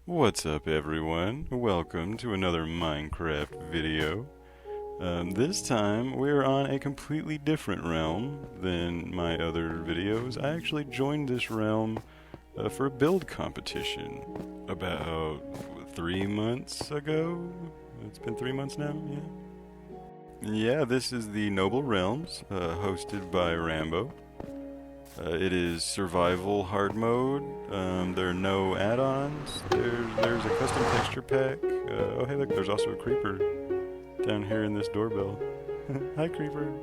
What's up, everyone? Welcome to another Minecraft video. This time we're on a completely different realm than my other videos. I actually joined this realm for a build competition about 3 months ago. It's been 3 months now, yeah. Yeah, this is the Noble Realms, hosted by Rambo. It is survival hard mode. There are no add-ons. There's a custom texture pack. Oh hey look, there's also a creeper down here in this doorbell. Hi creeper.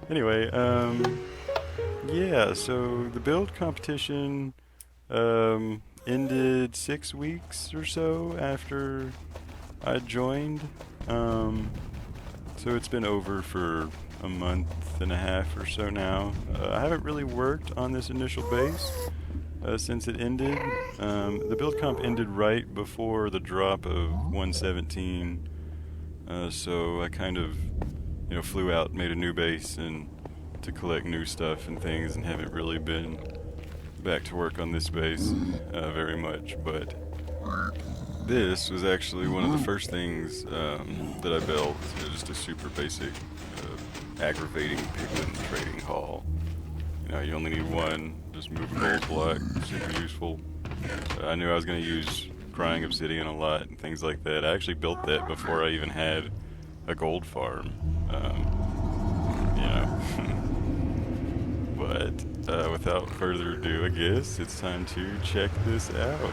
Anyway, yeah, so the build competition ended 6 weeks or so after I joined. So it's been over for a month and a half or so now. I haven't really worked on this initial base since it ended. The build comp ended right before the drop of 117, so I kind of, flew out, made a new base, and to collect new stuff and things, and haven't really been back to work on this base very much. But this was actually one of the first things that I built. It was just a super basic, aggravating pigment trading hall. You only need one, just move a gold block, super useful. I knew I was going to use crying obsidian a lot and things like that. I actually built that before I even had a gold farm. But without further ado, I guess it's time to check this out.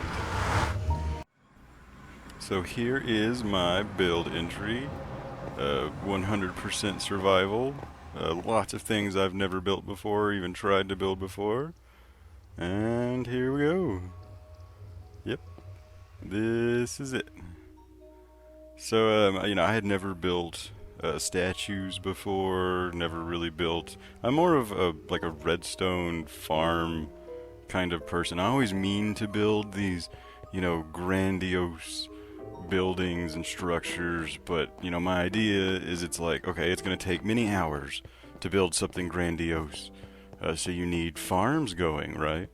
So here is my build entry. 100% survival. Lots of things I've never built before, even tried to build before. And here we go. Yep. This is it. So, I had never built statues before, never really built. I'm more of a redstone farm kind of person. I always mean to build these, grandiose buildings and structures, but my idea is it's like, okay, it's going to take many hours to build something grandiose, so you need farms going, right?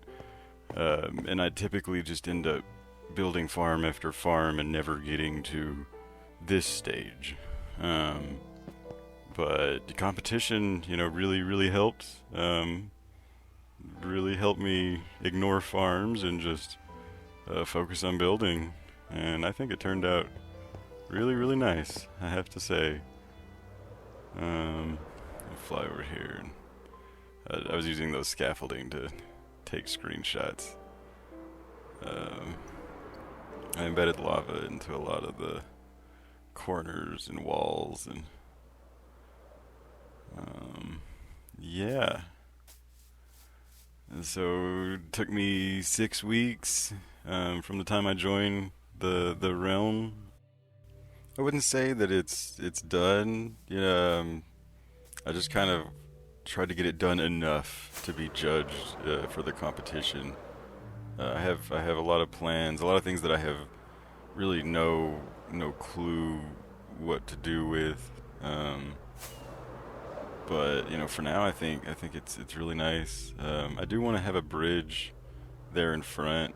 And I typically just end up building farm after farm and never getting to this stage. But the competition, really helped. Really helped me ignore farms and just focus on building. And I think it turned out really nice, I have to say. I'll fly over here. I was using those scaffolding to take screenshots. I embedded lava into a lot of the corners and walls, and yeah. And so it took me 6 weeks from the time I joined the realm. I wouldn't say that it's done. I just kind of tried to get it done enough to be judged for the competition. I have a lot of plans, a lot of things that I have really no clue what to do with. But for now, I think it's really nice. I do want to have a bridge there in front,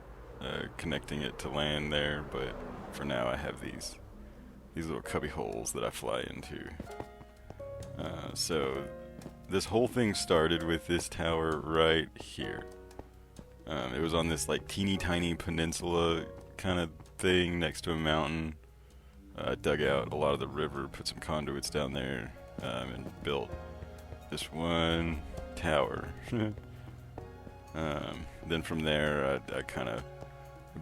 connecting it to land there. But for now, I have these little cubby holes that I fly into. So this whole thing started with this tower right here. It was on this teeny tiny peninsula kind of thing next to a mountain. I dug out a lot of the river, put some conduits down there, and built this one tower. Then from there, I kind of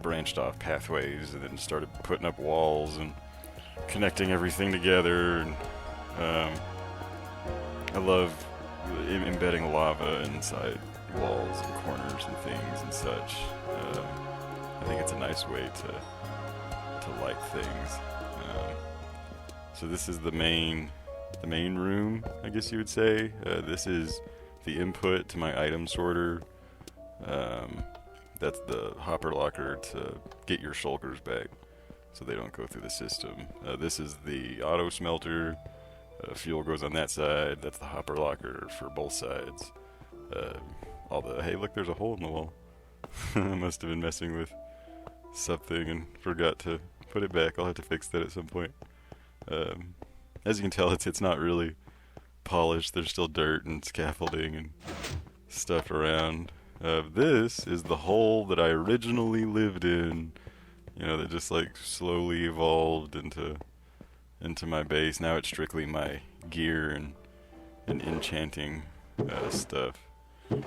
branched off pathways and then started putting up walls and connecting everything together. And I love embedding lava inside walls and corners and things and such. I think it's a nice way to light things. So this is the main room, I guess you would say. This is the input to my item sorter. That's the hopper locker to get your shulkers back so they don't go through the system. This is the auto smelter. Fuel goes on that side. That's the hopper locker for both sides. Hey look, there's a hole in the wall. I must have been messing with something and forgot to put it back. I'll have to fix that at some point. Um, as you can tell, it's not really polished. There's still dirt and scaffolding and stuff around. This is the hole that I originally lived in. You know, that just like slowly evolved into my base. Now it's strictly my gear and enchanting stuff.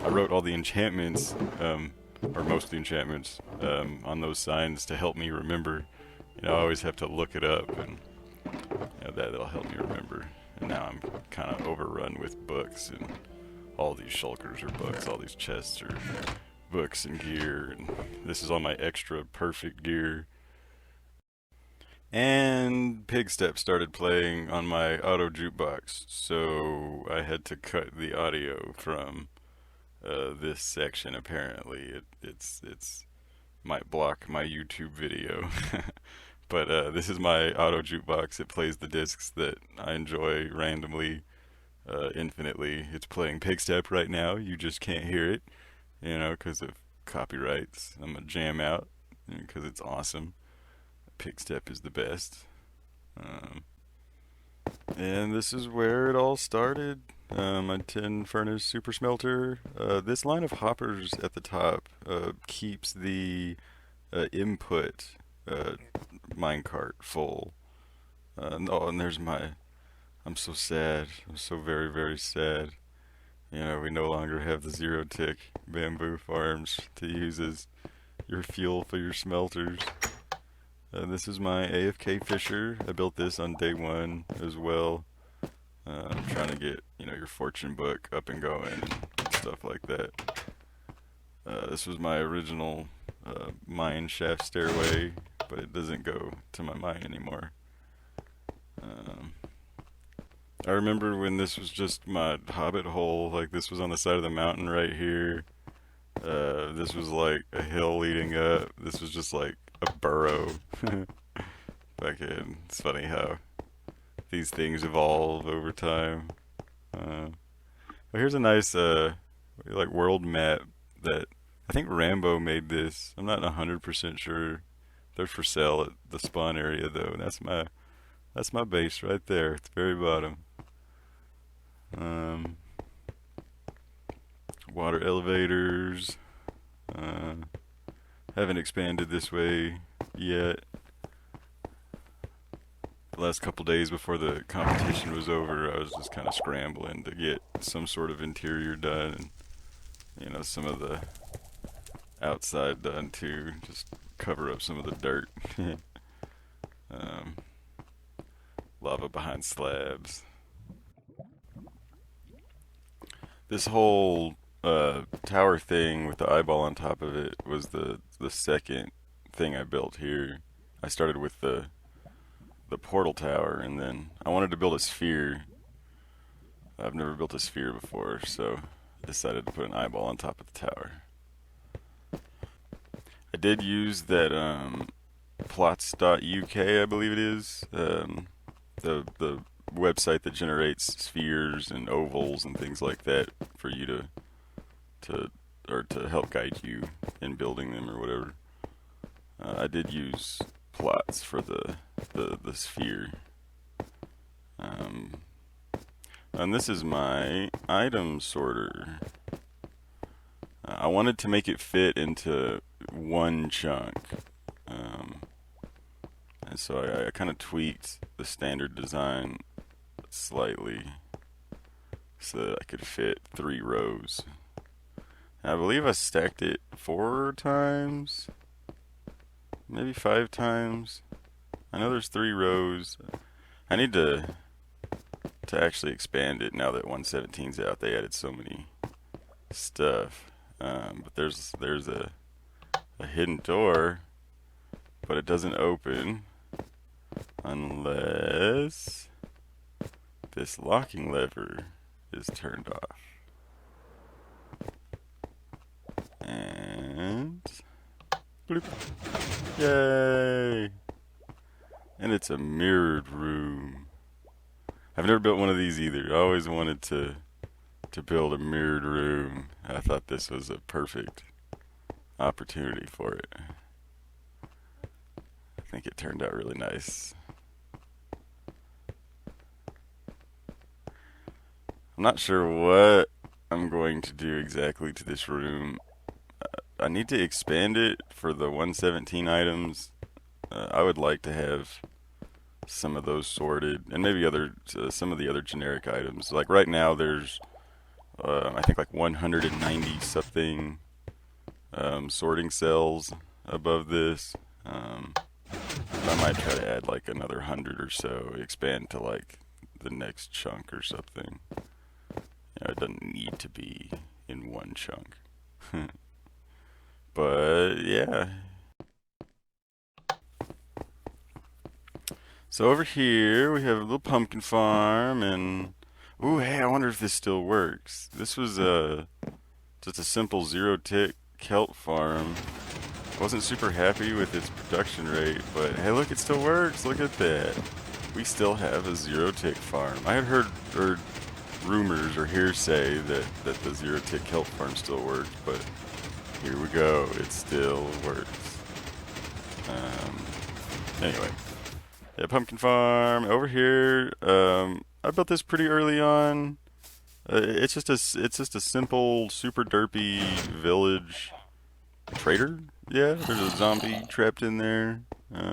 I wrote all the enchantments, or most of the enchantments, on those signs to help me remember. You know, I always have to look it up, and you know, that'll help me remember. And now I'm kind of overrun with books, and all these shulkers are books, all these chests are books and gear, and this is all my extra perfect gear. And Pigstep started playing on my auto jukebox, so I had to cut the audio from this section. Apparently, it's might block my YouTube video, but this is my auto jukebox. It plays the discs that I enjoy randomly, infinitely. It's playing Pigstep right now. You just can't hear it, you know, because of copyrights. I'm gonna jam out because it's awesome. Pigstep is the best. Um, and this is where it all started. My tin furnace super smelter. This line of hoppers at the top keeps the input minecart full. Oh, and there's my. I'm so sad. I'm so very, very sad. You know, we no longer have the zero tick bamboo farms to use as your fuel for your smelters. This is my AFK Fisher. I built this on day one as well. I'm trying to get, you know, your fortune book up and going and stuff like that. This was my original mine shaft stairway, but it doesn't go to my mine anymore. I remember when this was just my hobbit hole, like this was on the side of the mountain right here. This was like a hill leading up. This was just like a burrow. Fucking, it's funny how these things evolve over time. Well, here's a nice like world map that I think Rambo made this. I'm not 100% sure. They're for sale at the spawn area though. That's my base right there at the very bottom. Water elevators. Haven't expanded this way yet. The last couple days before the competition was over, I was just kind of scrambling to get some sort of interior done, and you know, some of the outside done too. Just cover up some of the dirt. Lava behind slabs. This whole tower thing with the eyeball on top of it was the second thing I built here. I started with the portal tower, and then I wanted to build a sphere. I've never built a sphere before, so I decided to put an eyeball on top of the tower. I did use that plots.uk, I believe it is, the website that generates spheres and ovals and things like that for you to help guide you in building them or whatever. I did use plots for the sphere. And this is my item sorter. I wanted to make it fit into one chunk. And so I kind of tweaked the standard design slightly so that I could fit 3 rows. And I believe I stacked it 4 times, maybe 5 times. I know there's 3 rows. I need to actually expand it now that 117's out. They added so many stuff. But there's a hidden door, but it doesn't open unless this locking lever is turned off. And bloop. Yay! And it's a mirrored room. I've never built one of these either. I always wanted to build a mirrored room. I thought this was a perfect opportunity for it. think it turned out really nice. I'm not sure what I'm going to do exactly to this room. I need to expand it for the 117 items. I would like to have some of those sorted, and maybe some of the other generic items. Like right now, there's I think like 190 something sorting cells above this. I might try to add like another 100 or so, expand to like the next chunk or something. It doesn't need to be in one chunk. But yeah. So over here we have a little pumpkin farm, and ooh, hey, I wonder if this still works. This was just a simple zero tick kelp farm. I wasn't super happy with its production rate, but hey, look, it still works. Look at that. We still have a zero tick farm. I had heard rumors or hearsay that the zero tick kelp farm still worked, but here we go. It still works. Anyway, yeah, pumpkin farm over here. I built this pretty early on. It's just a simple, super derpy village trader. Yeah, there's a zombie trapped in there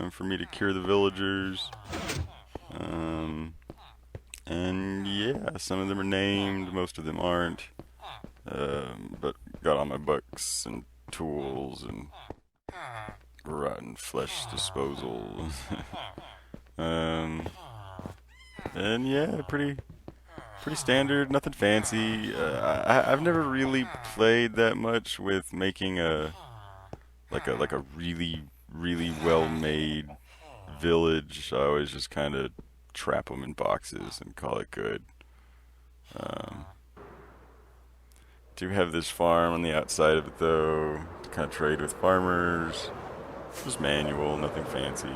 for me to cure the villagers. And yeah, some of them are named, most of them aren't. But got all my books and tools and rotten flesh disposal. And yeah, pretty standard, nothing fancy. I've never really played that much with making a really well made village. I always just kind of trap them in boxes and call it good. Do have this farm on the outside of it though, to kind of trade with farmers. Just manual, nothing fancy.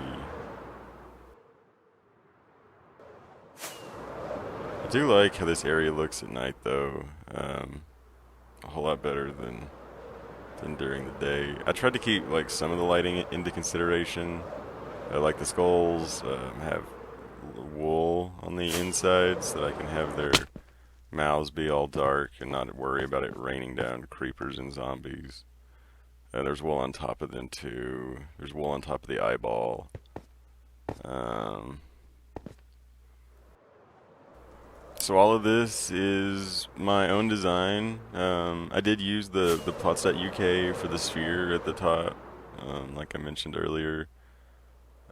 I do like how this area looks at night though. A whole lot better than during the day. I tried to keep like some of the lighting into consideration. Like the skulls have wool on the inside so that I can have their mouths be all dark and not worry about it raining down creepers and zombies. There's wool on top of them too. There's wool on top of the eyeball. So all of this is my own design. I did use the plots.uk for the sphere at the top, like I mentioned earlier.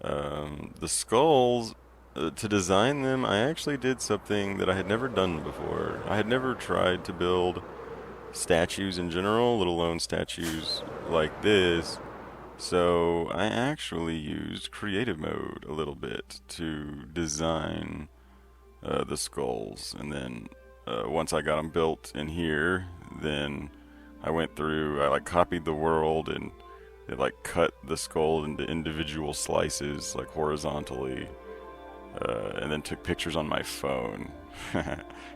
The skulls, to design them, I actually did something that I had never done before. I had never tried to build statues in general, let alone statues like this. So I actually used creative mode a little bit to design the skulls, and then once I got them built in here, then I went through, I like copied the world and it like cut the skull into individual slices like horizontally, and then took pictures on my phone.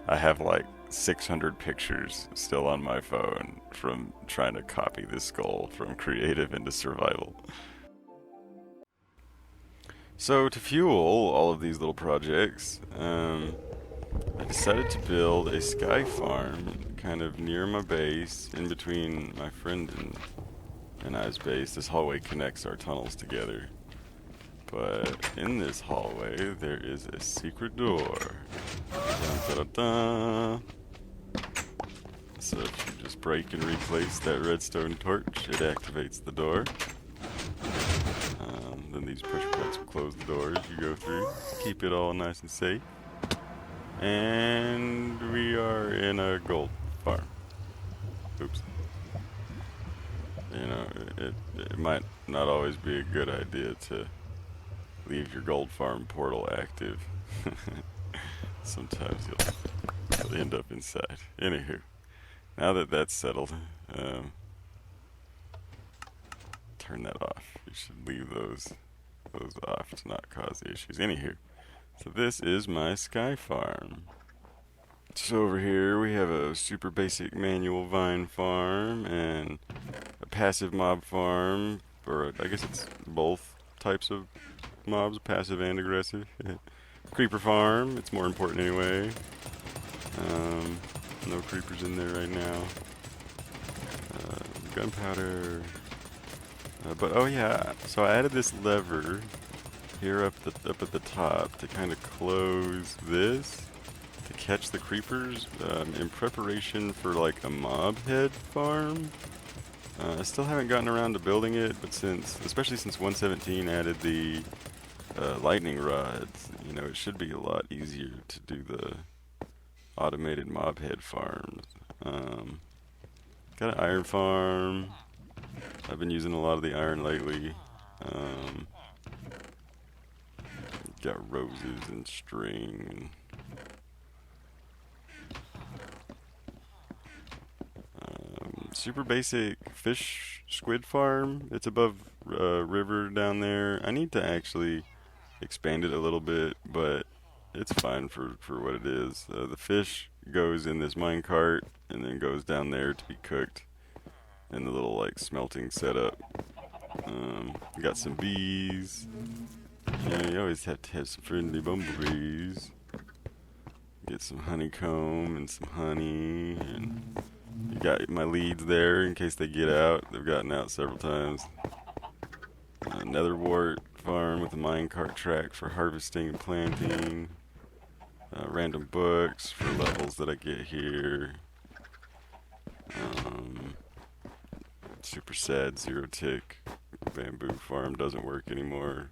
I have like 600 pictures still on my phone from trying to copy this skull from creative into survival. So to fuel all of these little projects, I decided to build a sky farm kind of near my base, in between my friend and I's base. This hallway connects our tunnels together. But in this hallway, there is a secret door. Dun, dun, dun, dun. So if you just break and replace that redstone torch, it activates the door. Then these pressure plates will close the doors you go through, keep it all nice and safe. And we are in a gold farm. Oops. You know, it might not always be a good idea to leave your gold farm portal active. Sometimes you'll end up inside. Anywho, now that that's settled, turn that off. You should leave those off to not cause issues. Anywho, so this is my sky farm. So over here we have a super basic manual vine farm and a passive mob farm, or I guess it's both types of mobs, passive and aggressive. Creeper farm, it's more important anyway. No creepers in there right now. Gunpowder. But oh yeah, so I added this lever here up at the top to kind of close this to catch the creepers in preparation for like a mob head farm. I still haven't gotten around to building it, but especially since 117 added the lightning rods, you know, it should be a lot easier to do the automated mob head farms. Got an iron farm. I've been using a lot of the iron lately. Got roses and string. Super basic fish squid farm. It's above river down there. I need to actually expand it a little bit, but it's fine for what it is. The fish goes in this mine cart and then goes down there to be cooked in the little like smelting setup. Got some bees. Yeah, you always have to have some friendly bumblebees. Get some honeycomb and some honey, and you got my leads there in case they get out. They've gotten out several times. Nether wart farm with a minecart track for harvesting and planting. Random books for levels that I get here. Super sad zero tick bamboo farm doesn't work anymore.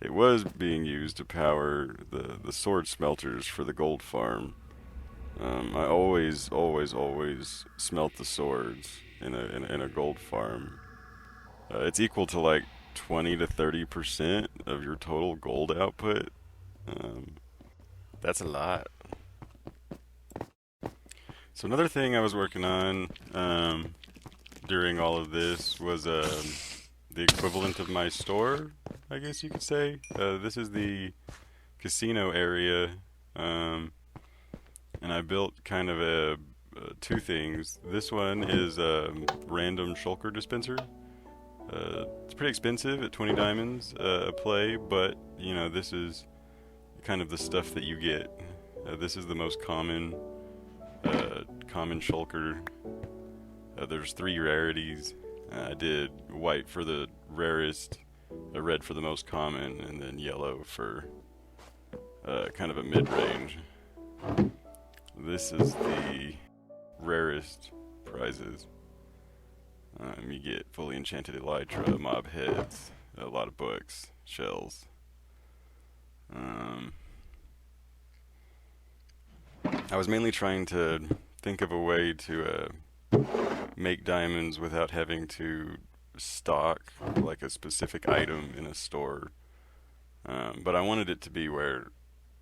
It was being used to power the sword smelters for the gold farm. I always smelt the swords in a gold farm. It's equal to like 20 to 30% of your total gold output. That's a lot. So another thing I was working on during all of this was the equivalent of my store, I guess you could say. This is the casino area, and I built kind of two things. This one is a random shulker dispenser. It's pretty expensive at 20 diamonds a play, but you know, this is kind of the stuff that you get. This is the most common shulker. There's 3 rarities. I did white for the rarest, red for the most common, and then yellow for kind of a mid-range. This is the rarest prizes. You get fully enchanted elytra, mob heads, a lot of books, shells. I was mainly trying to think of a way to make diamonds without having to stock like a specific item in a store. But I wanted it to be where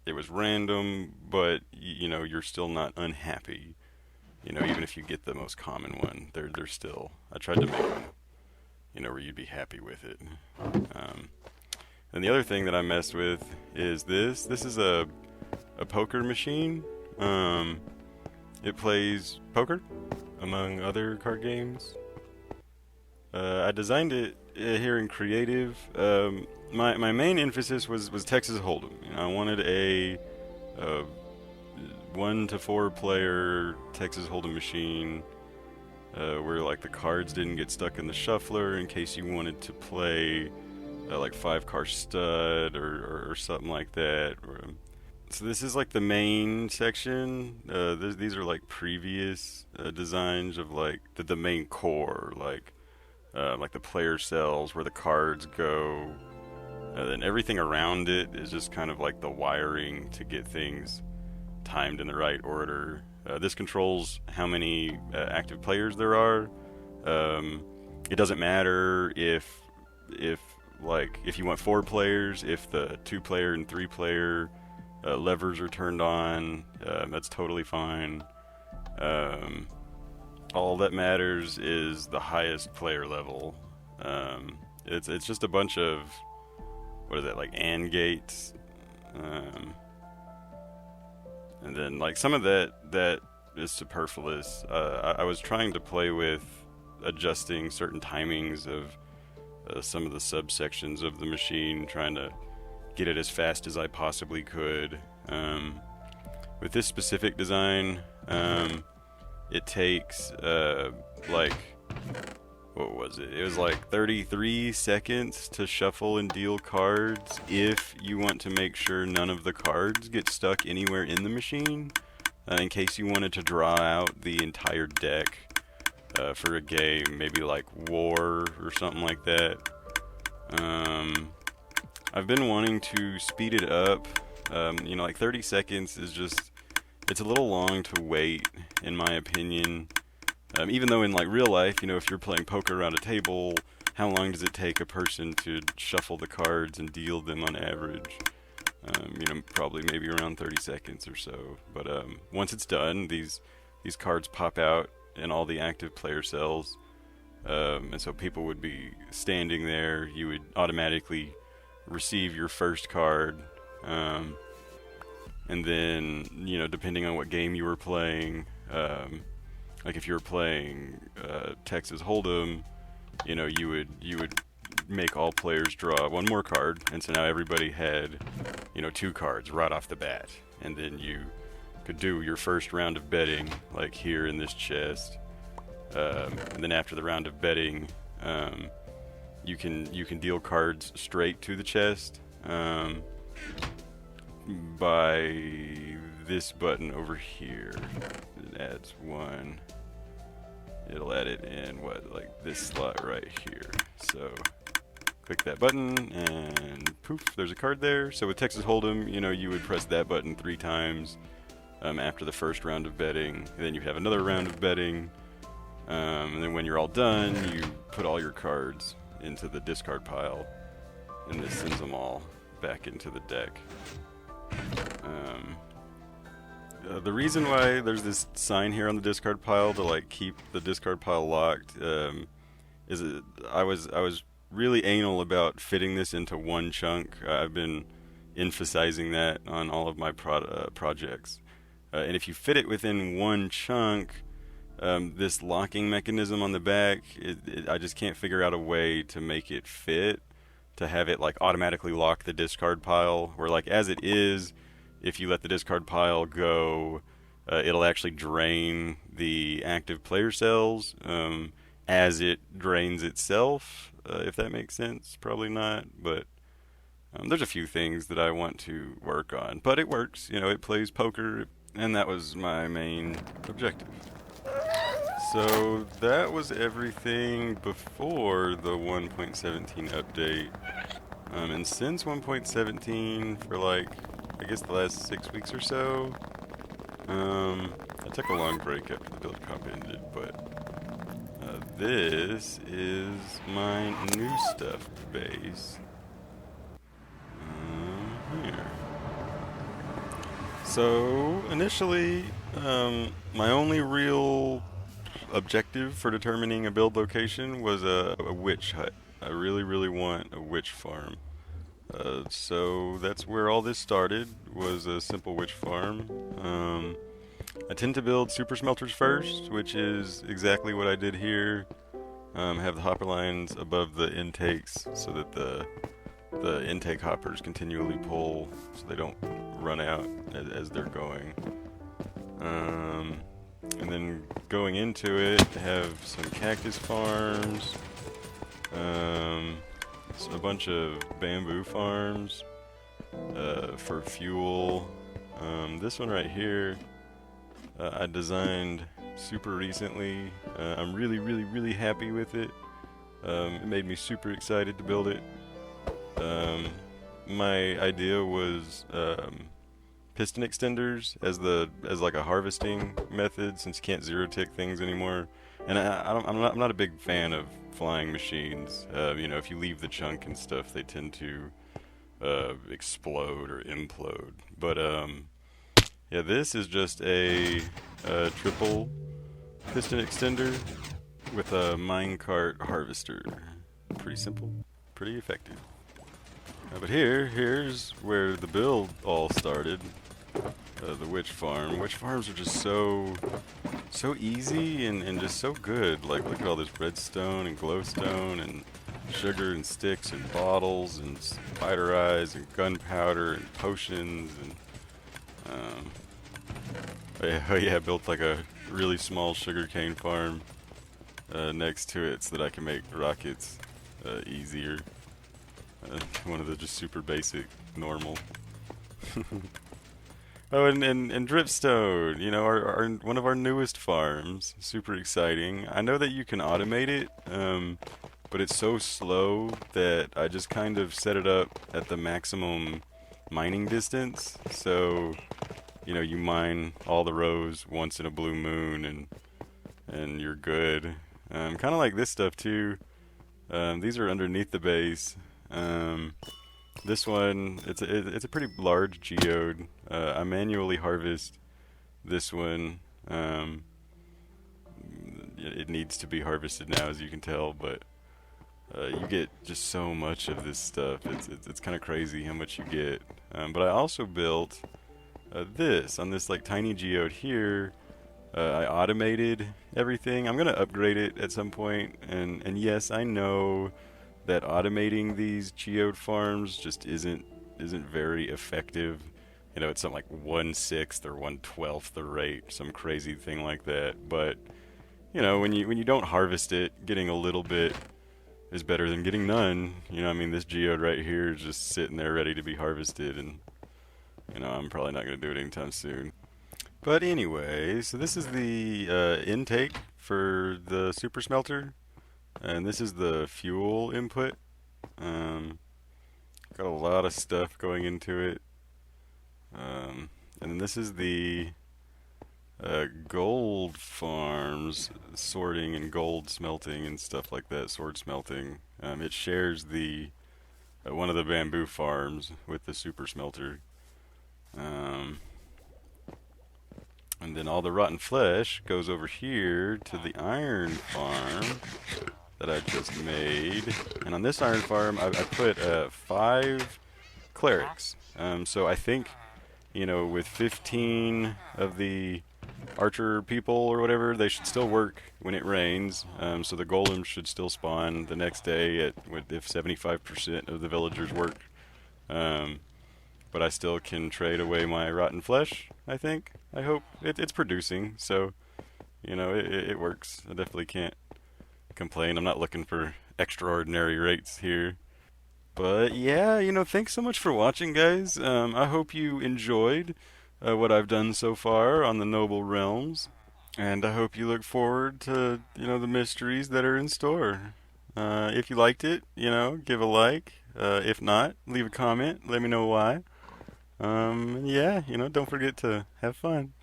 it was random, but you know, you're still not unhappy. You know, even if you get the most common one, they're still. I tried to make them, you know, where you'd be happy with it. And the other thing that I messed with is this. This is a poker machine. It plays poker, among other card games. I designed it here in creative. My main emphasis was Texas Hold'em. You know, I wanted a 1 to 4 player Texas Hold'em machine where like the cards didn't get stuck in the shuffler in case you wanted to play like 5-car stud or something like that. So this is like the main section. These are like previous designs of like the main core, like the player cells where the cards go. Then everything around it is just kind of like the wiring to get things timed in the right order. This controls how many active players there are. It doesn't matter if you want 4 players, if the 2-player and 3-player levers are turned on, that's totally fine. All that matters is the highest player level. It's just a bunch of, what is that, like AND gates, and then like some of that is superfluous. I was trying to play with adjusting certain timings of some of the subsections of the machine, trying to get it as fast as I possibly could. With this specific design, it takes like, what was it? It was like 33 seconds to shuffle and deal cards if you want to make sure none of the cards get stuck anywhere in the machine, in case you wanted to draw out the entire deck for a game, maybe like War or something like that. I've been wanting to speed it up. You know, like 30 seconds is just, it's a little long to wait, in my opinion. Even though in like real life, you know, if you're playing poker around a table, how long does it take a person to shuffle the cards and deal them on average? You know, probably maybe around 30 seconds or so. But once it's done, these cards pop out in all the active player cells. And so people would be standing there. You would automatically receive your first card. And then, you know, depending on what game you were playing, like if you were playing Texas Hold'em, you know, you would make all players draw one more card, and so now everybody had, you know, 2 cards right off the bat, and then you could do your first round of betting, like here in this chest, and then after the round of betting, you can deal cards straight to the chest by this button over here. It adds 1. It'll add it in like this slot right here. So click that button and poof, there's a card there. So with Texas Hold'em, you know, you would press that button 3 times after the first round of betting. And then you have another round of betting. And then when you're all done, you put all your cards into the discard pile, and this sends them all back into the deck. The reason why there's this sign here on the discard pile to like keep the discard pile locked is I was really anal about fitting this into one chunk. I've been emphasizing that on all of my projects. And if you fit it within one chunk, this locking mechanism on the back, I just can't figure out a way to make it fit, to have it like automatically lock the discard pile, where like as it is, if you let the discard pile go, it'll actually drain the active player cells as it drains itself, if that makes sense. Probably not, but there's a few things that I want to work on. But it works, you know, it plays poker, and that was my main objective. So that was everything before the 1.17 update. And since 1.17, for like, I guess the last 6 weeks or so, I took a long break after the build comp ended, but this is my new stuff base. Here. So initially, my only real objective for determining a build location was a witch hut. I really want a witch farm. So that's where all this started, was a simple witch farm. I tend to build super smelters first, which is exactly what I did here. Have the hopper lines above the intakes so that the intake hoppers continually pull so they don't run out as they're going. And then going into it, have some cactus farms, a bunch of bamboo farms for fuel. This one right here, I designed super recently. I'm really happy with it. It made me super excited to build it. My idea was piston extenders as like a harvesting method, since you can't zero tick things anymore. And I'm not a big fan of flying machines. You know, if you leave the chunk and stuff, they tend to explode or implode. But yeah, this is just a triple piston extender with a minecart harvester. Pretty simple, pretty effective. But here's where the build all started. The witch farm. Witch farms are just so easy and just so good. Like, look at all this redstone and glowstone, and sugar and sticks and bottles and spider eyes and gunpowder and potions and oh yeah, I built like a really small sugarcane farm next to it so that I can make rockets easier. One of the just super basic, normal. Oh, and dripstone, you know, our one of our newest farms, super exciting. I know that you can automate it, but it's so slow that I just kind of set it up at the maximum mining distance. So, you know, you mine all the rows once in a blue moon, and you're good. Kind of like this stuff too. These are underneath the base. This one, it's a pretty large geode. I manually harvest this one. It needs to be harvested now, as you can tell, but you get just so much of this stuff. It's kind of crazy how much you get. But I also built this on this like tiny geode here. I automated everything. I'm gonna upgrade it at some point, and yes, I know that automating these geode farms just isn't very effective. You know, it's something like 1/6 or 1/12 the rate, some crazy thing like that. But you know, when you don't harvest it, getting a little bit is better than getting none. You know, I mean, this geode right here is just sitting there ready to be harvested, and you know, I'm probably not gonna do it anytime soon. But anyway, so this is the intake for the super smelter, and this is the fuel input. Um, Got a lot of stuff going into it. And then this is the gold farms, sorting and gold smelting and stuff like that, sword smelting. It shares the one of the bamboo farms with the super smelter. Um, and then all the rotten flesh goes over here to the iron farm that I just made. And on this iron farm, I put 5 clerics. So I think, you know, with 15 of the archer people or whatever, they should still work when it rains. So the golems should still spawn the next day if 75% of the villagers work. But I still can trade away my rotten flesh, I think. I hope. It's producing, so, you know, it works. I definitely can't complain. I'm not looking for extraordinary rates here. But yeah, you know, thanks so much for watching, guys. I hope you enjoyed what I've done so far on the Noble Realms, and I hope you look forward to, you know, the mysteries that are in store. If you liked it, you know, give a like. If not, leave a comment. Let me know why. Yeah, you know, don't forget to have fun.